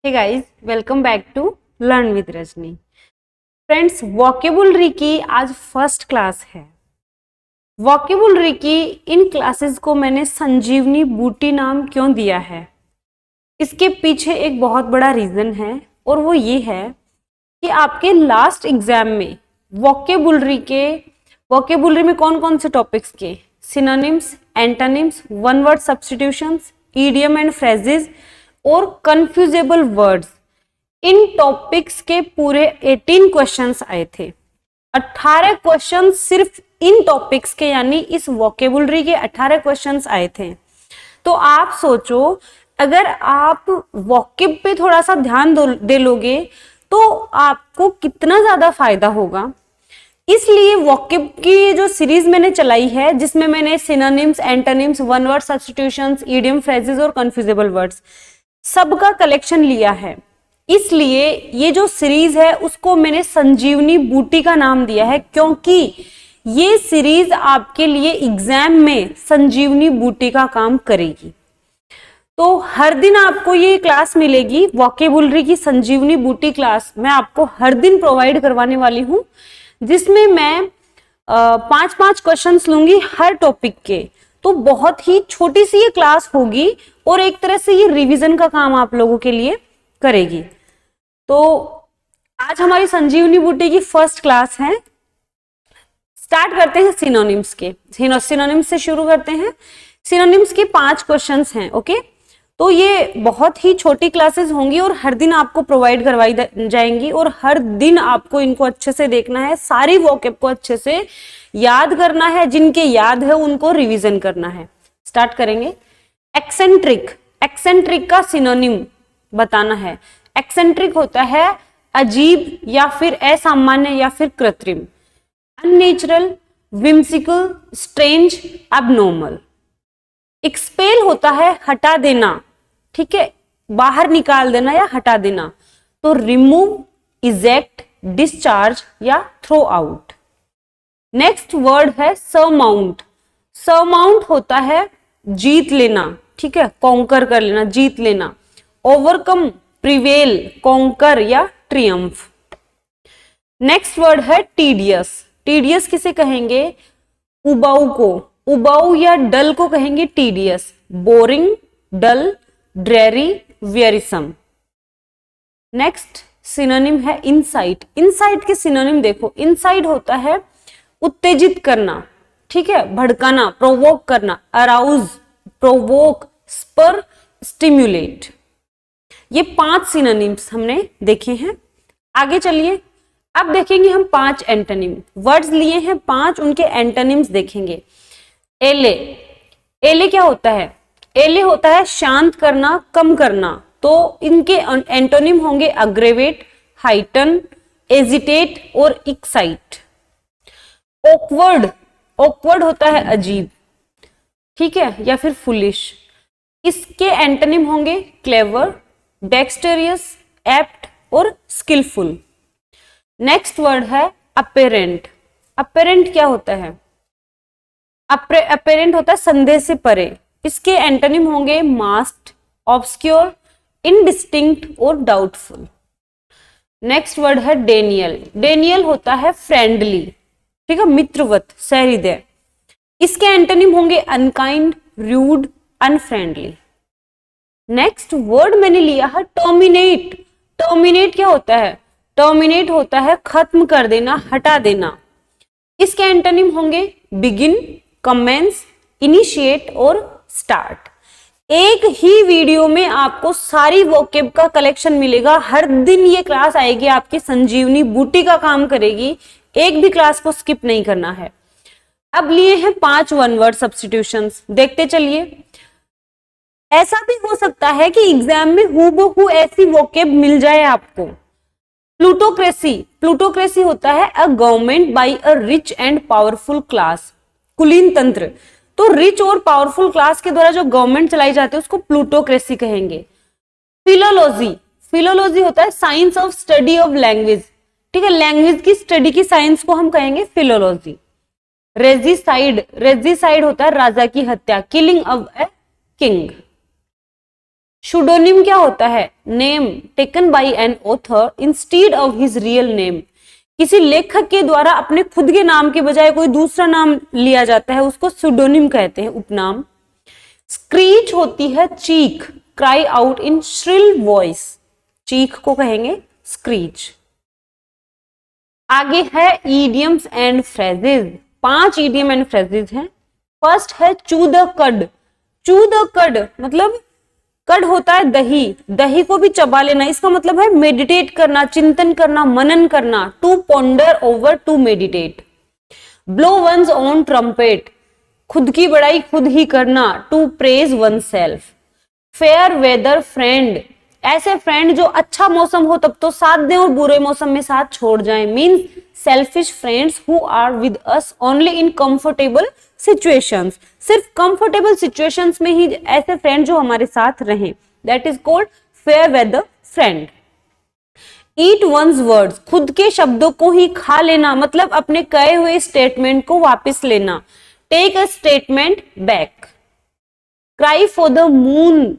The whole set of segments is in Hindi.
Hey guys, welcome back to learn with Rajni. Friends, vocabulary की आज फर्स्ट क्लास है। वोकेबुलरी की इन क्लासेस को मैंने संजीवनी बूटी नाम क्यों दिया है, इसके पीछे एक बहुत बड़ा रीजन है और वो ये है कि आपके लास्ट एग्जाम में वोकेबुलरी में कौन कौन से टॉपिक्स के synonyms, antonyms, one word substitutions, idiom and phrases और कंफ्यूजेबल वर्ड्स, इन टॉपिक्स के पूरे 18 क्वेश्चंस आए थे। 18 क्वेश्चन सिर्फ इन टॉपिक्स के यानी इस वोकेबुलरी के 18 क्वेश्चंस आए थे। तो आप सोचो, अगर आप वोकेब पे थोड़ा सा ध्यान दे लोगे तो आपको कितना ज्यादा फायदा होगा। इसलिए वोकेब की जो सीरीज मैंने चलाई है, जिसमें मैंने synonyms, antonyms, one word substitutions, idiom phrases और कंफ्यूजेबल वर्ड्स सबका कलेक्शन लिया है, इसलिए ये जो सीरीज है उसको मैंने संजीवनी बूटी का नाम दिया है, क्योंकि ये सीरीज आपके लिए एग्जाम में संजीवनी बूटी का काम करेगी। तो हर दिन आपको ये क्लास मिलेगी, वोकेबुलरी की संजीवनी बूटी क्लास मैं आपको हर दिन प्रोवाइड करवाने वाली हूं, जिसमें मैं 5-5 क्वेश्चंस लूंगी हर टॉपिक के। तो बहुत ही छोटी सी ये क्लास होगी और एक तरह से ये रिवीजन का काम आप लोगों के लिए करेगी। तो आज हमारी संजीवनी बूटी की फर्स्ट क्लास है। स्टार्ट करते हैं सिनोनिम्स के। सिनोनिम्स से शुरू करते हैं। सिनोनिम्स के 5 क्वेश्चंस हैं। ओके, तो ये बहुत ही छोटी क्लासेस होंगी और हर दिन आपको प्रोवाइड करवाई जाएंगी और हर दिन आपको इनको अच्छे से देखना है, सारी वोकेब को अच्छे से याद करना है, जिनके याद है उनको रिवीजन करना है। स्टार्ट करेंगे। एक्सेंट्रिक, एक्सेंट्रिक का सिनोनिम बताना है। एक्सेंट्रिक होता है अजीब या फिर असामान्य या फिर कृत्रिम। Unnatural, whimsical, strange, abnormal. Expel होता है हटा देना, ठीक है, बाहर निकाल देना या हटा देना। तो रिमूव, इजेक्ट, डिस्चार्ज या थ्रो आउट। नेक्स्ट वर्ड है सरमाउंट। सरमाउंट होता है जीत लेना, ठीक है, कॉन्कर कर लेना, जीत लेना। ओवरकम, प्रिवेल, कॉन्कर या ट्रियम्फ। नेक्स्ट वर्ड है टीडियस। टीडियस किसे कहेंगे? उबाऊ को, उबाऊ या डल को कहेंगे tedious. Boring, dull, dreary, wearisome. Next synonym है इनसाइट। इनसाइट के सिनोनिम देखो। इनसाइट होता है उत्तेजित करना, ठीक है, भड़काना, प्रोवोक करना। Arouse, provoke, spur, stimulate. ये 5 सिनोनिम्स हमने देखे हैं। आगे चलिए, अब देखेंगे हम 5 एंटोनिम। वर्ड्स लिए हैं 5, उनके एंटोनिम्स देखेंगे। एले, एले क्या होता है? एले होता है शांत करना, कम करना। तो इनके एंटोनिम होंगे अग्रेवेट, हाइटन, एजिटेट और एक्साइट। ऑकवर्ड, ऑकवर्ड होता है अजीब, ठीक है, या फिर फुलिश। इसके एंटोनिम होंगे क्लेवर, डेक्सटेरियस, एप्ट और स्किलफुल। नेक्स्ट वर्ड है अपेरेंट। अपेरेंट क्या होता है? अपेरेंट होता है संदेह से परे। इसके एंटोनिम होंगे मास्क्ड, ऑब्सक्योर, इनडिस्टिंक्ट और डाउटफुल। नेक्स्ट वर्ड है डेनियल। डेनियल होता है फ्रेंडली, ठीक है, मित्रवत, सहृदय। इसके एंटोनिम होंगे unkind, rude, unfriendly. Next word मैंने लिया है टर्मिनेट। टर्मिनेट क्या होता है? टर्मिनेट होता है खत्म कर देना, हटा देना। इसके एंटोनिम होंगे बिगिन, कमेंस, इनिशिएट और स्टार्ट। एक ही वीडियो में आपको सारी वोकेब का कलेक्शन मिलेगा। हर दिन ये क्लास आएगी, आपकी संजीवनी बूटी का काम करेगी। एक भी क्लास को स्किप नहीं करना है। अब लिए हैं 5 वन वर्ड सब्स्टिट्यूशंस, देखते चलिए। ऐसा भी हो सकता है कि एग्जाम में हूबहू ऐसी वोकेब मिल जाए आपको। प्लूटोक्रेसी, प्लूटोक्रेसी होता है a government by a rich and powerful class. कुलीन तंत्र, तो रिच और पावरफुल क्लास के द्वारा जो गवर्नमेंट चलाई जाती है उसको प्लूटोक्रेसी कहेंगे। फिलोलॉजी, फिलोलॉजी होता है science of study of language, ठीक है, लैंग्वेज की स्टडी की साइंस को हम कहेंगे फिलोलॉजी। रेजिसाइड, रेजिसाइड होता है राजा की हत्या, killing of a king. Pseudonym क्या होता है? Name taken by an author instead of his real name. किसी लेखक के द्वारा अपने खुद के नाम के बजाय कोई दूसरा नाम लिया जाता है, उसको सुडोनिम कहते हैं, उपनाम। स्क्रीच होती है चीख, cry out in shrill voice, चीख को कहेंगे स्क्रीच। आगे है idioms and phrases. 5 idiom and phrases हैं। फर्स्ट है चू द कड। चू द कड मतलब कड होता है दही, दही को भी चबा लेना, इसका मतलब है मेडिटेट करना, चिंतन करना, मनन करना। To ponder over, to meditate. Blow one's own trumpet, खुद की बड़ाई खुद ही करना। To praise one self. Fair weather friend, ऐसे फ्रेंड जो अच्छा मौसम हो तब तो साथ दें और बुरे मौसम में साथ छोड़ जाएं। Means selfish friends who are with us only in comfortable situations, सिर्फ कंफर्टेबल सिचुएशंस में ही ऐसे फ्रेंड जो हमारे साथ रहें, that is called fair weather friend. Eat one's words, खुद के शब्दों को ही खा लेना, मतलब अपने कहे हुए स्टेटमेंट को वापस लेना। Take a statement back. Cry for the moon,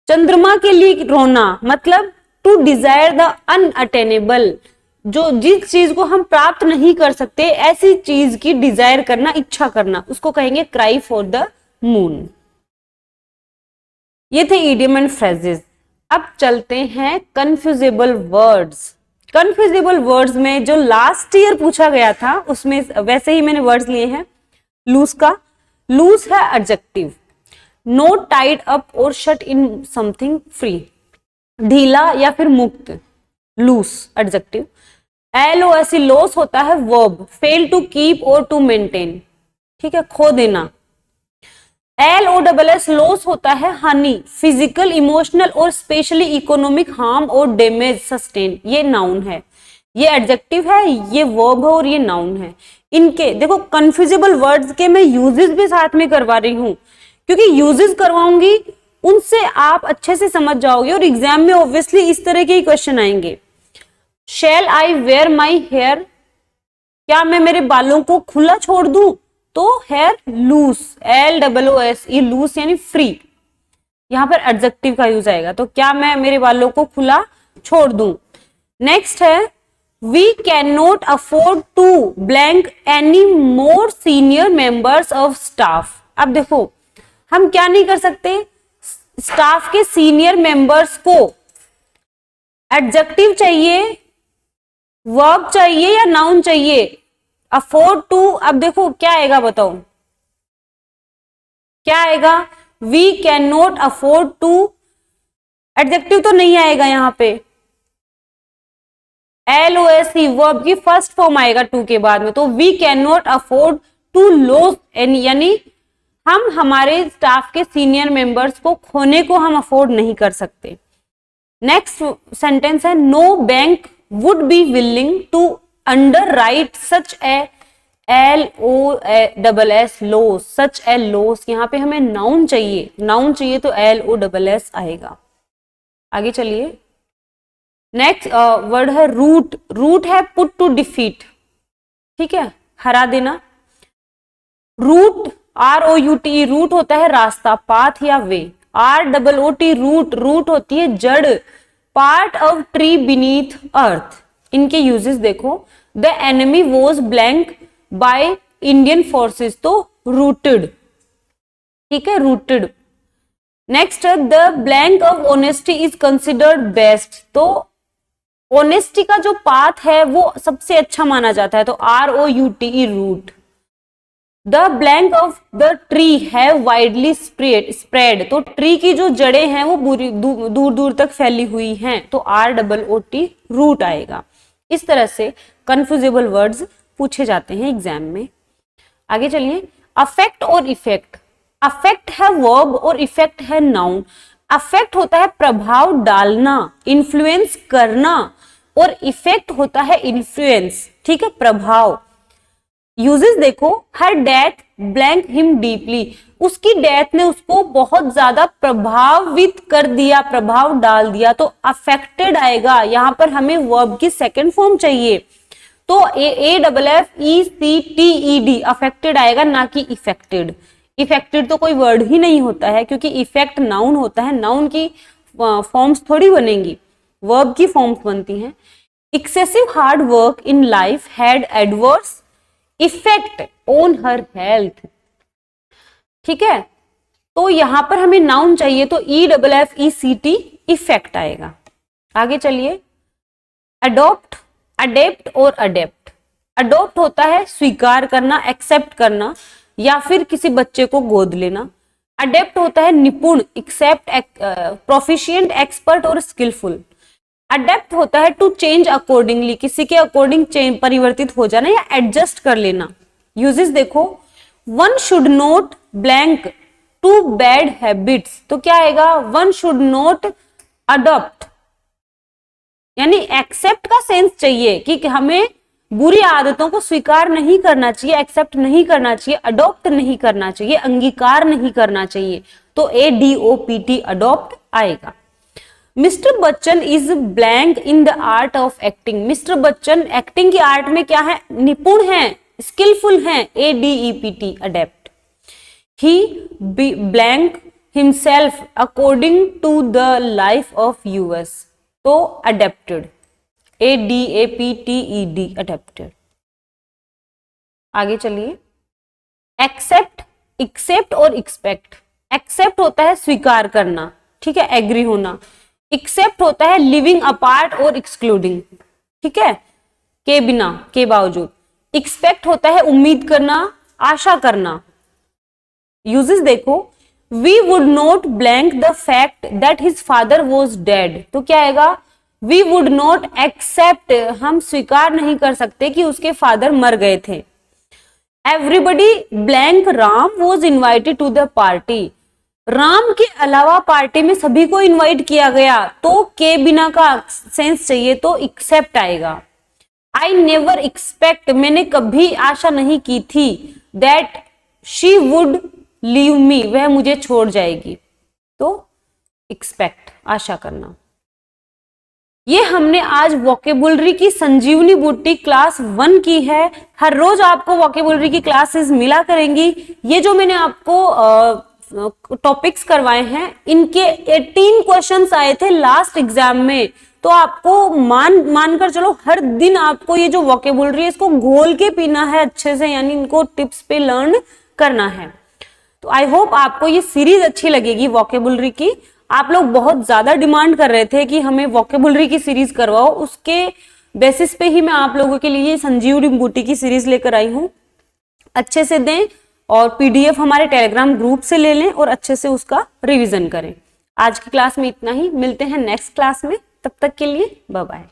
चंद्रमा के लिए रोना, मतलब टू डिजायर द अनअटेनेबल, जो जिस चीज को हम प्राप्त नहीं कर सकते ऐसी चीज की डिजायर करना, इच्छा करना, उसको कहेंगे क्राई फॉर द मून। ये थे इडियम एंड फ्रेजेस। अब चलते हैं कंफ्यूजेबल वर्ड्स। कंफ्यूजेबल वर्ड्स में जो लास्ट ईयर पूछा गया था उसमें वैसे ही मैंने वर्ड्स लिए हैं। लूज का, लूज है एडजेक्टिव। नॉट टाइड अप और शट इन समथिंग फ्री, ढीला या फिर मुक्त, लूज एडजेक्टिव। LOS लॉस होता है वर्ब, फेल टू कीप और टू मेंटेन, ठीक है, खो देना। LOSS लॉस होता है हानि, फिजिकल, इमोशनल और स्पेशली इकोनॉमिक हार्म और डैमेज सस्टेन, ये नाउन है, ये एडजेक्टिव है, ये वर्ब है और ये नाउन है। इनके देखो कंफ्यूजेबल वर्ड्स के मैं यूजेस भी साथ में करवा रही हूं, क्योंकि यूजेस करवाऊंगी उनसे आप अच्छे से समझ जाओगे और एग्जाम में ऑब्वियसली इस तरह के ही क्वेश्चन आएंगे। शैल आई वेयर माई हेयर, क्या मैं मेरे बालों को खुला छोड़ दूं? तो हेयर लूज, LOOS, ये लूज यानी फ्री, यहां पर एडजेक्टिव का यूज आएगा। तो क्या मैं मेरे बालों को खुला छोड़ दूं। नेक्स्ट है we can not afford to blank any more senior members of staff. अब देखो हम क्या नहीं कर सकते, स्टाफ के सीनियर मेंबर्स को एडजेक्टिव चाहिए, वर्ब चाहिए या नाउन चाहिए। अफोर्ड टू, अब देखो क्या आएगा बताओ, क्या आएगा, we can not afford to, adjective तो नहीं आएगा यहां पे। LOS वर्ब की फर्स्ट फॉर्म आएगा टू के बाद में, तो we can not afford to lose any, यानी हम हमारे स्टाफ के सीनियर मेंबर्स को खोने को हम अफोर्ड नहीं कर सकते। नेक्स्ट सेंटेंस है no bank would be willing to underwrite such a LOSS loss, such a loss, यहाँ पे हमें नाउन चाहिए, नाउन चाहिए तो LOSS आएगा। आगे चलिए, नेक्स्ट वर्ड है रूट। रूट है पुट टू डिफीट, ठीक है, हरा देना। रूट ROUT, रूट होता है रास्ता, पाथ या वे। ROOT रूट, रूट होती है जड़, पार्ट ऑफ ट्री बीनीथ अर्थ। इनके यूजेस देखो, the enemy was blank by Indian forces, तो रूटेड, ठीक है, rooted. Next the blank of honesty is considered best, तो ऑनेस्टी का जो पाथ है वो सबसे अच्छा माना जाता है, तो ROUTE root. The blank of the tree है वाइडली स्प्रेड, तो ट्री की जो जड़ें हैं वो दूर दूर तक फैली हुई हैं, तो ROOT रूट आएगा। इस तरह से कंफ्यूजेबल वर्ड्स पूछे जाते हैं एग्जाम में। आगे चलिए, अफेक्ट और इफेक्ट। अफेक्ट है वर्ब और इफेक्ट है नाउन। अफेक्ट होता है प्रभाव डालना, इन्फ्लुएंस करना, और इफेक्ट होता है इन्फ्लुएंस, ठीक है, प्रभाव। यूजेस देखो, her death blank him deeply, उसकी डेथ ने उसको बहुत ज्यादा प्रभावित कर दिया, प्रभाव डाल दिया, तो अफेक्टेड आएगा। यहां पर हमें वर्ब की सेकंड फॉर्म चाहिए, तो AFFECTED अफेक्टेड आएगा, ना कि इफेक्टेड। इफेक्टेड तो कोई वर्ड ही नहीं होता है, क्योंकि इफेक्ट नाउन होता है, नाउन की फॉर्म्स थोड़ी बनेंगी, वर्ब की फॉर्म्स बनती हैं। Excessive hard work in life had adverse effect on her health. ठीक है, तो यहां पर हमें नाउन चाहिए तो EFFECT इफेक्ट आएगा। आगे चलिए, अडॉप्ट, अडेप्ट और अडेप्ट। अडॉप्ट होता है स्वीकार करना, एक्सेप्ट करना या फिर किसी बच्चे को गोद लेना। अडेप्ट होता है निपुण, एक्सेप्ट, प्रोफिशिएंट, एक्सपर्ट और स्किलफुल। अडेप्ट होता है टू चेंज अकॉर्डिंगली, किसी के अकॉर्डिंग परिवर्तित हो जाना या एडजस्ट कर लेना। यूजेस देखो, one should not blank to bad habits, तो क्या आएगा, वन शुड नॉट अडॉप्ट, यानी एक्सेप्ट का सेंस चाहिए कि हमें बुरी आदतों को स्वीकार नहीं करना चाहिए, एक्सेप्ट नहीं करना चाहिए, अडॉप्ट नहीं करना चाहिए, अंगीकार नहीं करना चाहिए, तो ADOPT अडॉप्ट आएगा। Mister Bachchan is blank in the art of acting. Mister Bachchan acting की आर्ट में क्या है, निपुण है, स्किलफुल है, ADEPT adept. He blank himself according to the life of US, तो अडेप्टेड, ADAPTED अडेप्टेड। आगे चलिए, एक्सेप्ट, एक्सेप्ट और एक्सपेक्ट। एक्सेप्ट होता है स्वीकार करना, ठीक है, एग्री होना। एक्सेप्ट होता है लिविंग अपार्ट और एक्सक्लूडिंग, ठीक है, के बिना, के बावजूद। एक्सपेक्ट होता है उम्मीद करना, आशा करना। यूजेस देखो, we would not blank the fact that his father was dead, तो क्या आएगा, वी वुड नॉट एक्सेप्ट, हम स्वीकार नहीं कर सकते कि उसके फादर मर गए थे। Everybody blank Ram was invited to the party, Ram के अलावा पार्टी में सभी को इनवाइट किया गया, तो के बिना का सेंस चाहिए तो एक्सेप्ट आएगा। आई नेवर एक्सपेक्ट, मैंने कभी आशा नहीं की थी, that she would leave me, वह मुझे छोड़ जाएगी, तो एक्सपेक्ट, आशा करना। ये हमने आज वोकेबुलरी की संजीवनी बूटी क्लास 1 की है। हर रोज आपको वोकेबुलरी की क्लासेस मिला करेंगी। ये जो मैंने आपको टॉपिक्स करवाए हैं, इनके 18 क्वेश्चंस आए थे लास्ट एग्जाम में, तो आपको मानकर चलो हर दिन आपको ये जो वोकेबुलरी है इसको घोल के पीना है अच्छे से, यानी इनको टिप्स पे लर्न करना है। तो आई होप आपको ये सीरीज अच्छी लगेगी वोकेबुलरी की। आप लोग बहुत ज्यादा डिमांड कर रहे थे कि हमें वोकेबुलरी की सीरीज करवाओ, उसके बेसिस पे ही मैं आप लोगों के लिए संजीवनी बूटी की सीरीज लेकर आई हूँ। अच्छे से दें और PDF हमारे टेलीग्राम ग्रुप से ले लें और अच्छे से उसका रिवीजन करें। आज की क्लास में इतना ही, मिलते हैं नेक्स्ट क्लास में, तब तक के लिए बाय बाय।